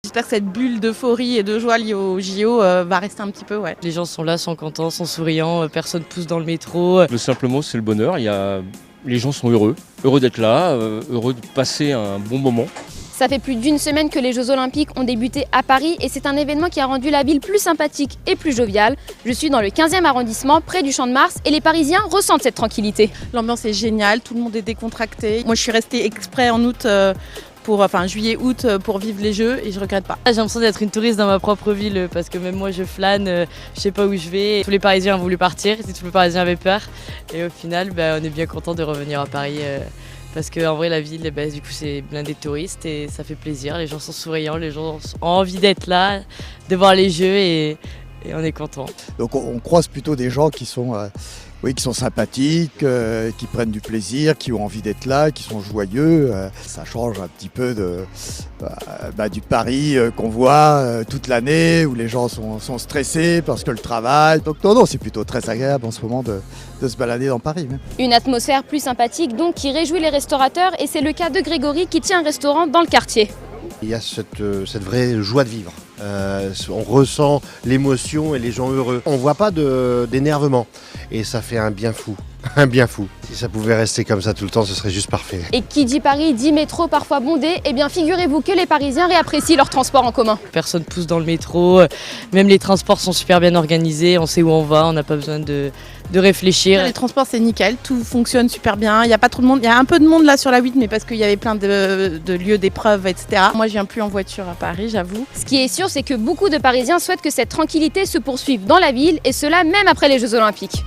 J'espère que cette bulle d'euphorie et de joie liée au JO va rester un petit peu. Ouais. Les gens sont là, sont contents, sont souriants, personne pousse dans le métro. Le simple mot, c'est le bonheur. Les gens sont heureux d'être là, heureux de passer un bon moment. Ça fait plus d'une semaine que les Jeux Olympiques ont débuté à Paris et c'est un événement qui a rendu la ville plus sympathique et plus joviale. Je suis dans le 15e arrondissement, près du Champ de Mars, et les Parisiens ressentent cette tranquillité. L'ambiance est géniale, tout le monde est décontracté. Moi, je suis restée exprès en août, juillet-août, pour vivre les Jeux et je regrette pas. J'ai l'impression d'être une touriste dans ma propre ville parce que même moi je flâne, je sais pas où je vais. Tous les Parisiens ont voulu partir, tous les Parisiens avaient peur et au final on est bien content de revenir à Paris. Parce qu'en vrai la ville du coup c'est blindé de touristes et ça fait plaisir, les gens sont souriants, les gens ont envie d'être là, de voir les Jeux et on est content. Donc on croise plutôt des gens qui sont sympathiques, qui prennent du plaisir, qui ont envie d'être là, qui sont joyeux. Ça change un petit peu du Paris qu'on voit toute l'année, où les gens sont stressés parce que le travail. Donc non, c'est plutôt très agréable en ce moment de se balader dans Paris. Même. Une atmosphère plus sympathique donc qui réjouit les restaurateurs et c'est le cas de Grégory qui tient un restaurant dans le quartier. Il y a cette vraie joie de vivre. On ressent l'émotion et les gens heureux. On ne voit pas d'énervement et ça fait un bien fou. Un bien fou. Si ça pouvait rester comme ça tout le temps, ce serait juste parfait. Et qui dit Paris dit métro parfois bondé, eh bien figurez-vous que les Parisiens réapprécient leur transport en commun. Personne pousse dans le métro, même les transports sont super bien organisés, on sait où on va, on n'a pas besoin de réfléchir. Les transports c'est nickel, tout fonctionne super bien, il n'y a pas trop de monde, il y a un peu de monde là sur la 8 mais parce qu'il y avait plein de lieux d'épreuves etc. Moi je viens plus en voiture à Paris j'avoue. Ce qui est sûr c'est que beaucoup de Parisiens souhaitent que cette tranquillité se poursuive dans la ville et cela même après les Jeux Olympiques.